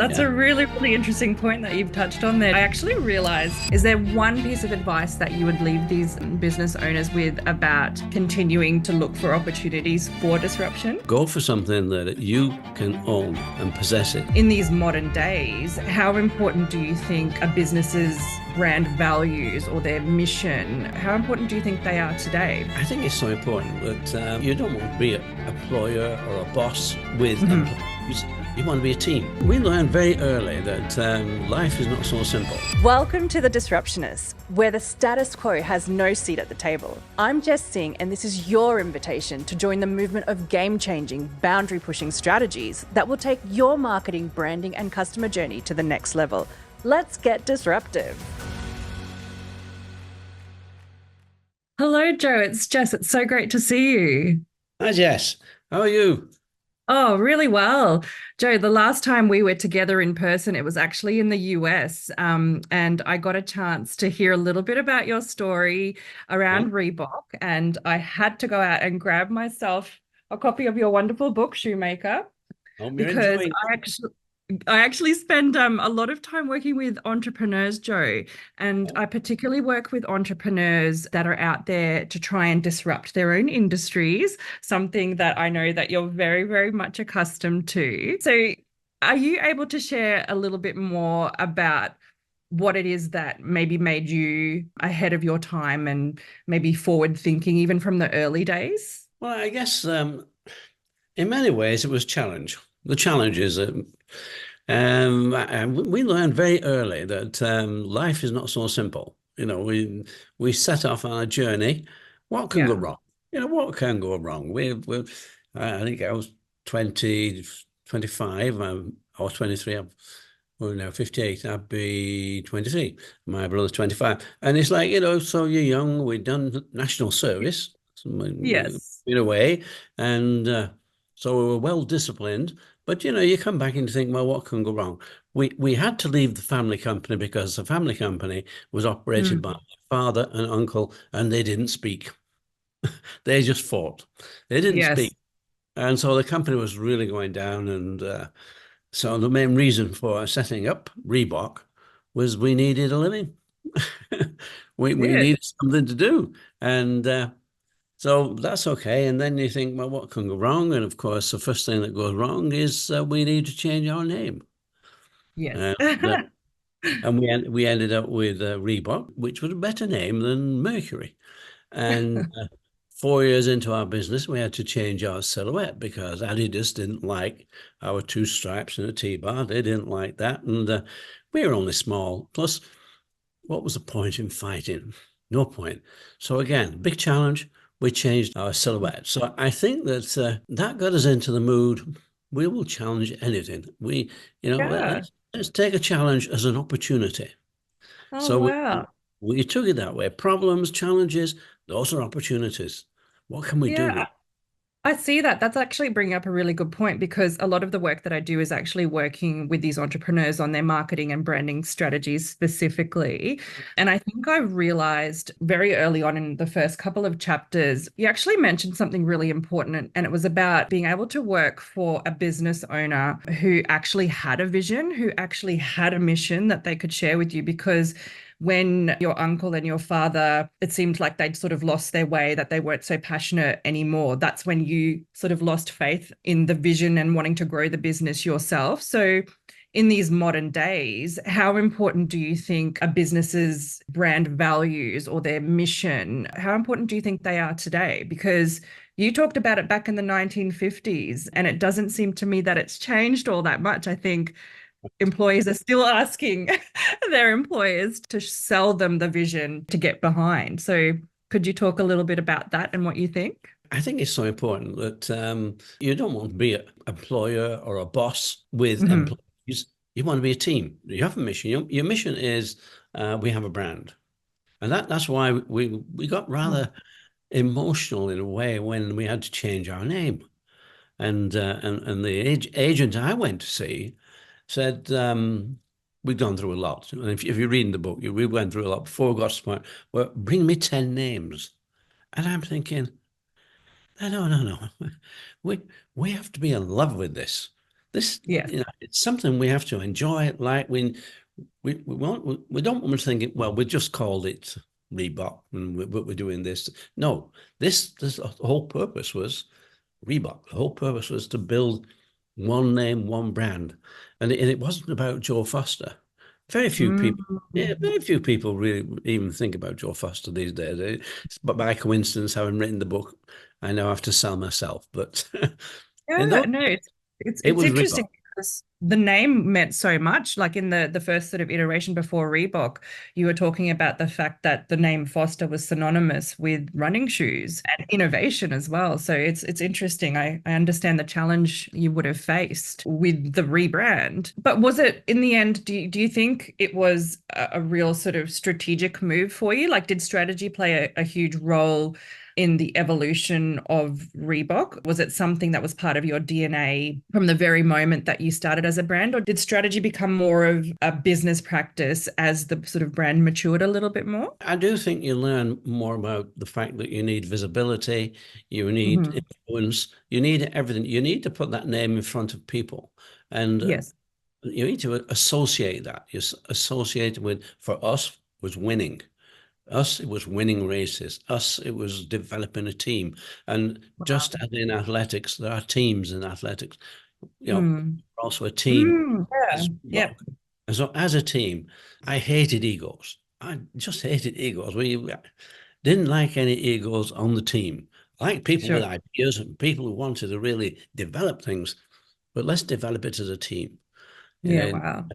That's Yeah. a really, really interesting point that you've touched on there. I actually realized, is there one piece of advice that you would leave these business owners with about continuing to look for opportunities for disruption? Go for something that you can own and possess it. In these modern days, how important do you think a business's brand values or their mission, how important do you think they are today? I think it's so important that you don't want to be an employer or a boss with Mhm. employees. You want to be a team. We learned very early that life is not so simple. Welcome to The Disruptionists, where the status quo has no seat at the table. I'm Jess Singh, and this is your invitation to join the movement of game-changing, boundary-pushing strategies that will take your marketing, branding, and customer journey to the next level. Let's get disruptive. Hello, Joe. It's Jess. It's so great to see you. Hi, Jess. How are you? Oh, really well. Joe, the last time we were together in person, it was actually in the US. And I got a chance to hear a little bit about your story Yeah. around Reebok. And I had to go out and grab myself a copy of your wonderful book, Shoemaker, Hope you're because enjoying I actually spend a lot of time working with entrepreneurs, Joe, and it. I particularly work with entrepreneurs that are out there to try and disrupt their own industries, something that I know that you're very, very much accustomed to. So, are you able to share a little bit more about what it is that maybe made you ahead of your time and maybe forward thinking, even from the early days? Well, I guess in many ways it was challenge. The challenge is that we learned very early that life is not so simple. We set off on a journey. What can go Yeah. wrong? What can go wrong? I think I was 20, 25. I was 23. Well, now 58. I'd be 23. My brother's 25. And it's like, so you're young. We've done national service. So we've Yes. been away. And so we were well disciplined. But you come back and think, well, what can go wrong? We had to leave the family company because the family company was operated by Mm. my father and uncle, and they didn't speak. They just fought. They didn't Yes. speak, and so the company was really going down. And so the main reason for setting up Reebok was we needed a living. We It. needed something to do, and so that's okay. And then you think, well, what can go wrong? And of course, the first thing that goes wrong is we need to change our name. Yes. And, uh, and we ended up with Reebok, which was a better name than Mercury. And 4 years into our business, we had to change our silhouette because Adidas didn't like our two stripes and a T-bar. They didn't like that. And we were only small. Plus, what was the point in fighting? No point. So again, big challenge. We changed our silhouette. So I think that that got us into the mood. We will challenge anything. Yeah. Let's take a challenge as an opportunity. Oh, So wow. we took it that way. Problems, challenges, those are opportunities. What can we do Yeah. with? I see that. That's actually bringing up a really good point because a lot of the work that I do is actually working with these entrepreneurs on their marketing and branding strategies specifically. And I think I realized very early on in the first couple of chapters, you actually mentioned something really important, and it was about being able to work for a business owner who actually had a vision, who actually had a mission that they could share with you because when your uncle and your father, it seemed like they'd sort of lost their way, that they weren't so passionate anymore. That's when you sort of lost faith in the vision and wanting to grow the business yourself. So, in these modern days, how important do you think a business's brand values or their mission, how important do you think they are today? Because you talked about it back in the 1950s, and it doesn't seem to me that it's changed all that much. I think employees are still asking their employers to sell them the vision to get behind. So, could you talk a little bit about that and what you think? I think it's so important that you don't want to be an employer or a boss with Mhm. employees. You want to be a team. You have a mission. Your mission is we have a brand, and that's why we got rather emotional in a way when we had to change our name. And the agent I went to see said, we've gone through a lot. And if you're reading the book, we went through a lot before we got to the point, well, bring me 10 names. And I'm thinking, no, no, no, no. We, we have to be in love with this. This, Yes. it's something we have to enjoy. Like we don't want to think it, well, we just called it Reebok and we're doing this. No, this the whole purpose was Reebok. The whole purpose was to build one name, one brand, and it wasn't about Joe Foster. Very few people, yeah, Mm. very few people really even think about Joe Foster these days. But by coincidence, having written the book, I now have to sell myself. But in Yeah, those, no, it's it it's was interesting Reebok. because the name meant so much. Like in the first sort of iteration before Reebok, you were talking about the fact that the name Foster was synonymous with running shoes and innovation as well. So it's interesting. I understand the challenge you would have faced with the rebrand. But was it in the end, do you think it was a real sort of strategic move for you? Like did strategy play a huge role in the evolution of Reebok? Was it something that was part of your DNA from the very moment that you started as a brand, or did strategy become more of a business practice as the sort of brand matured a little bit more? I do think you learn more about the fact that you need visibility, you need Hmm. influence, you need everything. You need to put that name in front of people, and Yes. you need to associate that. You associate with, for us, was winning. Us, it was winning races. Us, it was developing a team. And just Wow. as in athletics, there are teams in athletics. Mm. Also a team Mm. Yeah. as Yep. well. And so, as a team, I hated egos. I just hated egos. We didn't like any egos on the team. I like people with Sure. ideas and people who wanted to really develop things, but let's develop it as a team. Yeah. And Wow.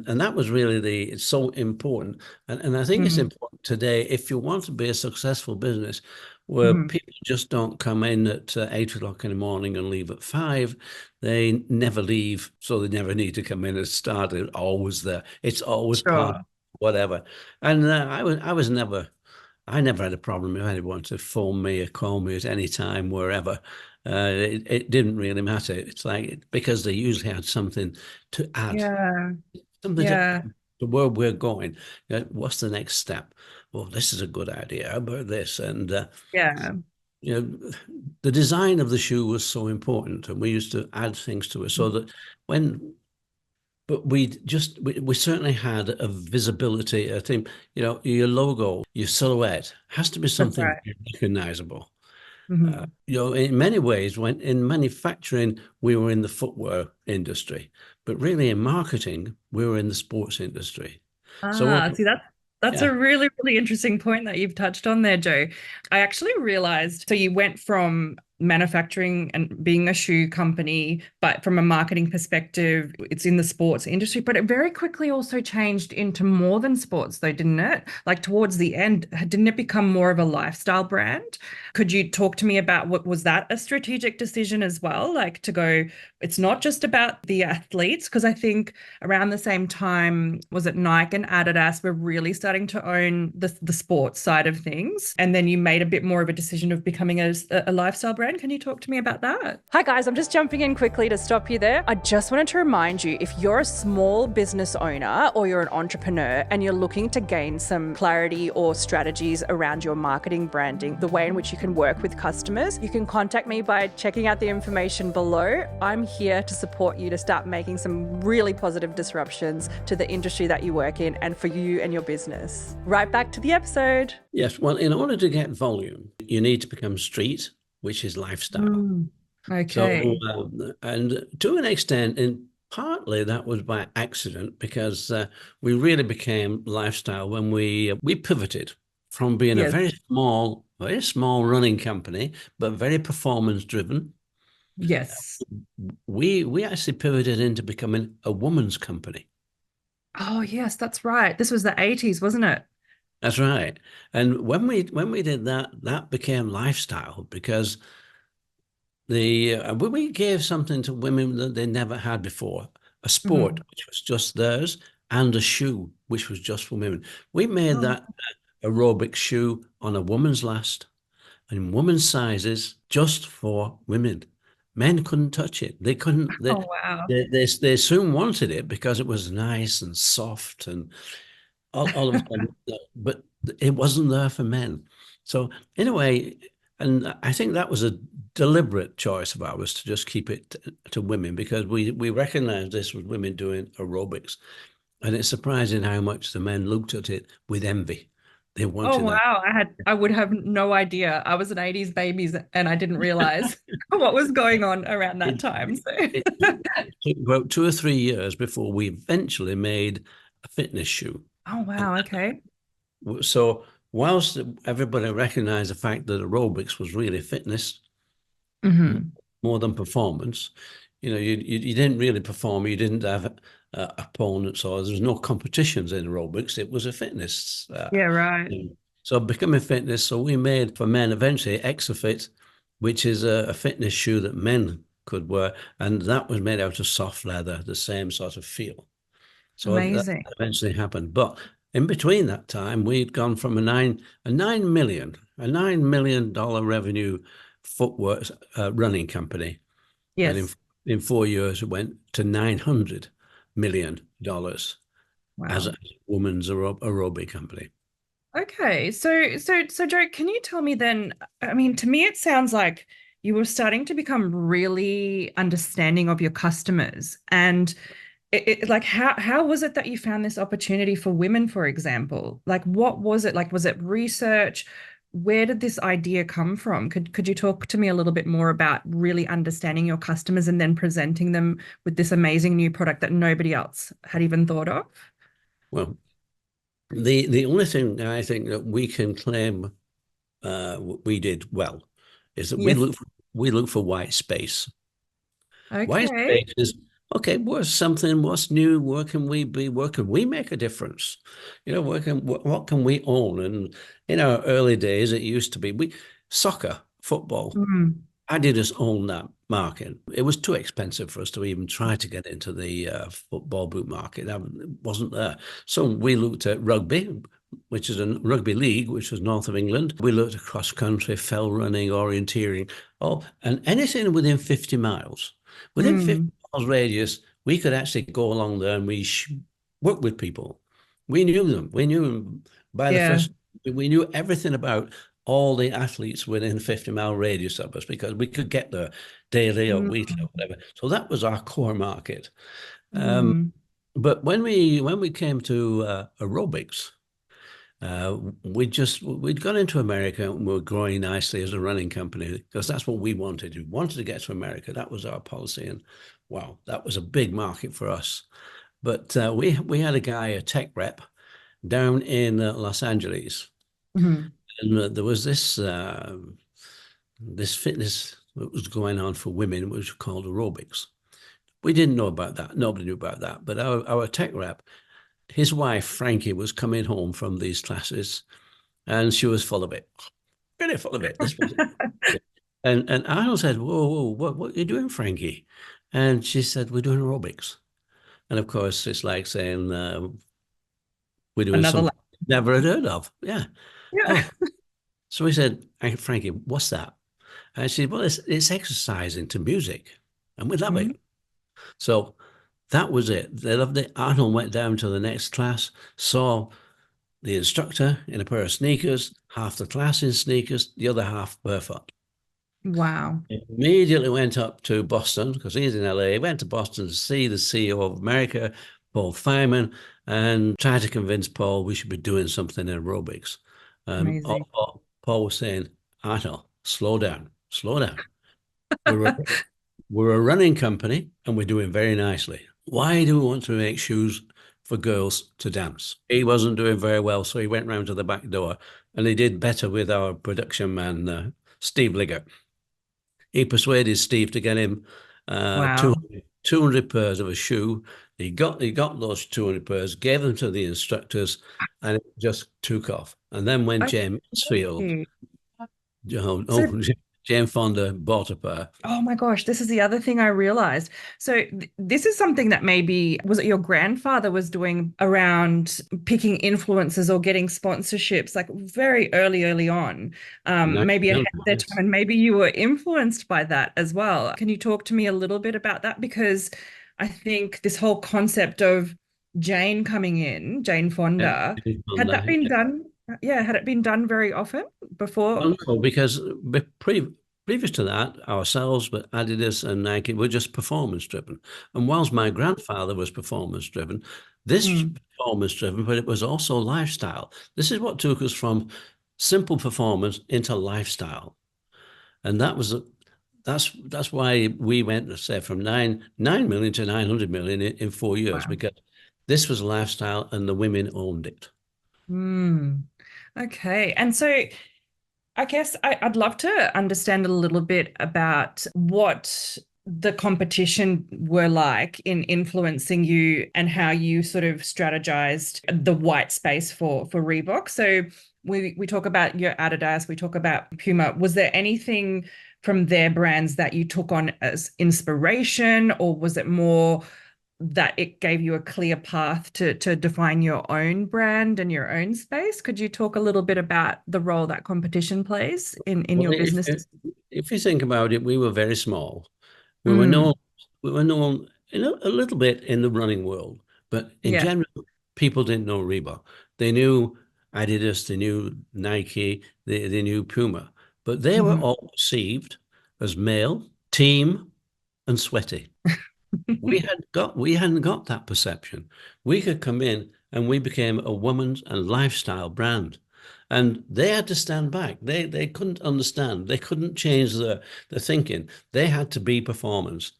and that was really it's so important. And I think it's Mm. important today if you want to be a successful business where Mm. people just don't come in at 8 o'clock in the morning and leave at 5. They never leave, so they never need to come in and start. It's always there. It's always part of Sure. whatever. And I never had a problem if anyone wanted to phone me or call me at any time, wherever. It didn't really matter. It's like because they usually had something to add, Yeah. something Yeah. to where we're going. What's the next step? Well, this is a good idea. How about this? And Yeah. you know, the design of the shoe was so important, and we used to add things to it so that when but we certainly had a visibility. I think, your logo, your silhouette has to be That's something right. recognizable. Hmm. In many ways, when in manufacturing, we were in the footwear industry, but really in marketing, we were in the sports industry. So Ah, see, that's yeah, a really, really interesting point that you've touched on there, Joe. I actually realized so you went from manufacturing and being a shoe company, but from a marketing perspective, it's in the sports industry, but it very quickly also changed into more than sports, though, didn't it? Like towards the end, didn't it become more of a lifestyle brand? Could you talk to me about what was that a strategic decision as well? Like to go, it's not just about the athletes, because I think around the same time, was it Nike and Adidas were really starting to own the sports side of things. And then you made a bit more of a decision of becoming a lifestyle brand. Can you talk to me about that? Hi, guys. I'm just jumping in quickly to stop you there. I just wanted to remind you if you're a small business owner or you're an entrepreneur and you're looking to gain some clarity or strategies around your marketing branding, the way in which you can work with customers, you can contact me by checking out the information below. I'm here to support you to start making some really positive disruptions to the industry that you work in and for you and your business. Right back to the episode. yes. Well, in order to get volume, you need to become street, which is lifestyle. Mm, So, okay. and to an extent, and partly that was by accident because we really became lifestyle when we pivoted from being a Yes. very small running company, but very performance driven. Yes. We actually pivoted into becoming a woman's company. Oh, yes, that's right. This was the 80s, wasn't it? That's right. And when we did that, that became lifestyle because we gave something to women that they never had before, a sport Mhm. which was just theirs, and a shoe which was just for women. We made Oh, that aerobic shoe on a woman's last in women's sizes just for women. Men couldn't touch it. They couldn't. oh, wow. They soon wanted it because it was nice and soft and all of a sudden, but it wasn't there for men. So in a way, And I think that was a deliberate choice of ours to just keep it to women because we recognized this with women doing aerobics. And it's surprising how much the men looked at it with envy. They Oh wanted that. wow, I would have no idea. I was an 80s baby and I didn't realize what was going on around that It, time. So it, it took about 2 or 3 years before we eventually made a fitness shoe. oh And wow, okay. so whilst everybody recognized the fact that aerobics was really fitness Hmm. more than performance, you didn't really perform. You didn't have opponents, or there was no competitions in aerobics. It was a fitness Yeah, right. thing. So becoming fitness. So we made for men eventually Exafit, which is a fitness shoe that men could wear, and that was made out of soft leather, the same sort of feel. So that Amazing. eventually happened. But in between that time, we'd gone from a $9 million revenue footwear running company, and in Yes. in 4 years it went to $900 million as a Wow. woman's aerobic company. Okay. So Joe, can you tell me then, I mean, to me it sounds like you were starting to become really understanding of your customers and like how was it that you found this opportunity for women, for example? Like what was it? Like was it research? Where did this idea come from? Could you talk to me a little bit more about really understanding your customers and then presenting them with this amazing new product that nobody else had even thought of? Well, the only thing I think that we can claim we did well is that Yes. we look for white space. White Okay. space is okay. What's new? Where can we be? Where can we make a difference? What can we own? And in our early days, it used to be we soccer, football. Mm, Adidas owned that market. It was too expensive for us to even try to get into the football boot market. That wasn't there. So we looked at rugby, which is a rugby league, which was north of England. We looked at cross country, fell running, orienteering, and anything within 50 miles. Within 50 mm, miles radius, we could actually go along there and work with people. We knew them. We knew them by the yeah. first. We knew everything about all the athletes within a 50-mile radius of us because we could get there daily or weekly or Mm, whatever. So that was our core market. Um, mm, but when we came to aerobics, we'd gone into America and we were growing nicely as a running company because that's what we wanted. We wanted to get to America. That was our policy, and wow, that was a big market for us. But we had a guy, a tech rep, down in Los Angeles, mm. and there was this fitness that was going on for women, which was called aerobics. We didn't know about that. Nobody knew about that. But our tech rep, his wife, Frankie, was coming home from these classes and she was full of it, really full of it. This was it. And Arnold said, whoa, whoa, what are you doing, Frankie? And she said, we're doing aerobics. And of course, it's like saying we're doing Another something never had heard of. Yeah. yeah. Oh, so we said, hey, Frankie, what's that? And she said, well, it's exercising to music. And we love Mm, it. So that was it. They loved it. Arnold went down to the next class, saw the instructor in a pair of sneakers, half the class in sneakers, the other half barefoot. wow. Immediately went up to Boston because he's in LA. Went to Boston to see the CEO of America, Paul Feynman, and tried to convince Paul we should be doing something in aerobics. Amazing. Paul was saying, Arnold, slow down, slow down. We're a, we're a running company and we're doing very nicely. Why do we want to make shoes for girls to dance? He wasn't doing very well, so he went round to the back door and he did better with our production man, Steve Liggett. He persuaded Steve to get him Wow. 200 pairs of a shoe. He got those 200 pairs, gave them to the instructors, and it just took off. And then when James Mansfield, Okay. So Jane Fonda bought a pair. oh my gosh, this is the other thing I realized. So this is something that maybe was it your grandfather was doing around picking influencers or getting sponsorships like very early on, maybe ahead of their time, Yes. and maybe you were influenced by that as well. Can you talk to me a little bit about that? Because I think this whole concept of Jane coming in, Jane Yeah, Fonda, Jane had that Fonda. been done? Yeah, had it been done very often before? Well, no, because previous to that, ourselves, but Adidas and Nike were just performance driven. And whilst my grandfather was performance driven, this was Mm, performance driven, but it was also lifestyle. This is what took us from simple performance into lifestyle. And that's why we went, let's say, from 9 million to 900 million in 4 years, wow. because this was lifestyle and the women owned it. Mm. Okay. And so I guess I'd love to understand a little bit about what the competition were like in influencing you and how you sort of strategized the white space for Reebok. So we talk about your Adidas, we talk about Puma. Was there anything from their brands that you took on as inspiration, or was it more that it gave you a clear path to define your own brand and your own space? Could you talk a little bit about the role that competition plays in Well, your business? if you think about it, we were very small. We were known, Mm, we were known a little bit in the running world, but in yeah. general, people didn't know Reebok. They knew Adidas, they knew Nike, they knew Puma, but they were Mhm. all perceived as male, team, and sweaty. We hadn't got that perception. We could come in and we became a woman's and lifestyle brand. And they had to stand back. They couldn't understand. They couldn't change the thinking. They had to be performance.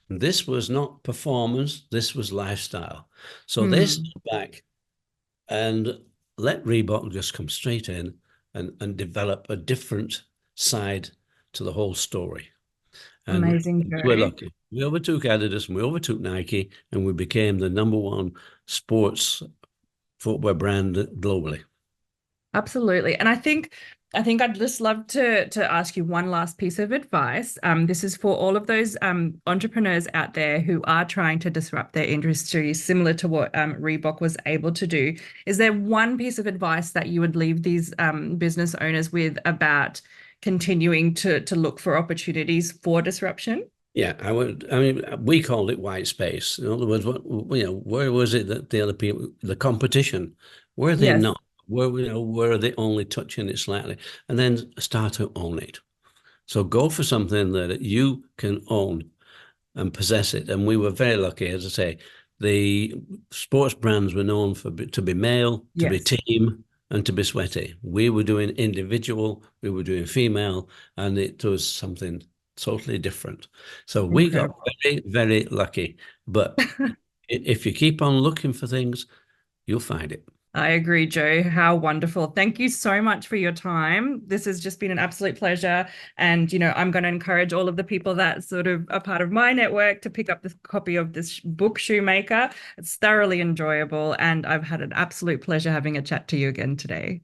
This was not performance, this was lifestyle. So they Mm, stood back and let Reebok just come straight in and develop a different side to the whole story. And amazing, we were Joe. lucky. We overtook Adidas and we overtook Nike, and we became the number one sports footwear brand globally. Absolutely. And I think I'd just love to ask you one last piece of advice. This is for all of those entrepreneurs out there who are trying to disrupt their industry, similar to what Reebok was able to do. Is there one piece of advice that you would leave these business owners with about continuing to look for opportunities for disruption? Yeah, I mean, we called it white space. In other words, where was it that the other people, the competition, were they Yes. not? Were they only touching it slightly? And then start to own it. So go for something that you can own and possess it. And we were very lucky, as I say, the sports brands were known to be male, to be Yes. team, and to be sweaty. We were doing individual, we were doing female, and it was something totally different. So we got Incredible. very, very lucky. But if you keep on looking for things, you'll find it. I agree, Joe. How wonderful. Thank you so much for your time. This has just been an absolute pleasure. And, I'm going to encourage all of the people that sort of are part of my network to pick up this copy of this book, Shoemaker. It's thoroughly enjoyable. And I've had an absolute pleasure having a chat to you again today.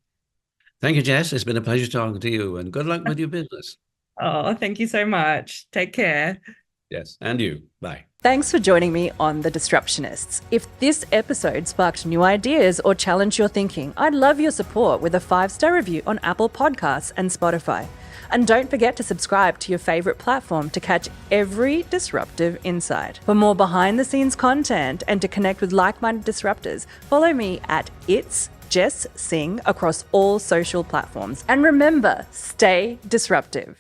Thank you, Jess. It's been a pleasure talking to you, and good luck with your business. Oh, thank you so much. Take care. Yes, and you. Bye. Thanks for joining me on The Disruptionists. If this episode sparked new ideas or challenged your thinking, I'd love your support with a 5-star review on Apple Podcasts and Spotify. And don't forget to subscribe to your favourite platform to catch every disruptive insight. For more behind-the-scenes content and to connect with like-minded disruptors, follow me at It's Jess Singh across all social platforms. And remember, stay disruptive.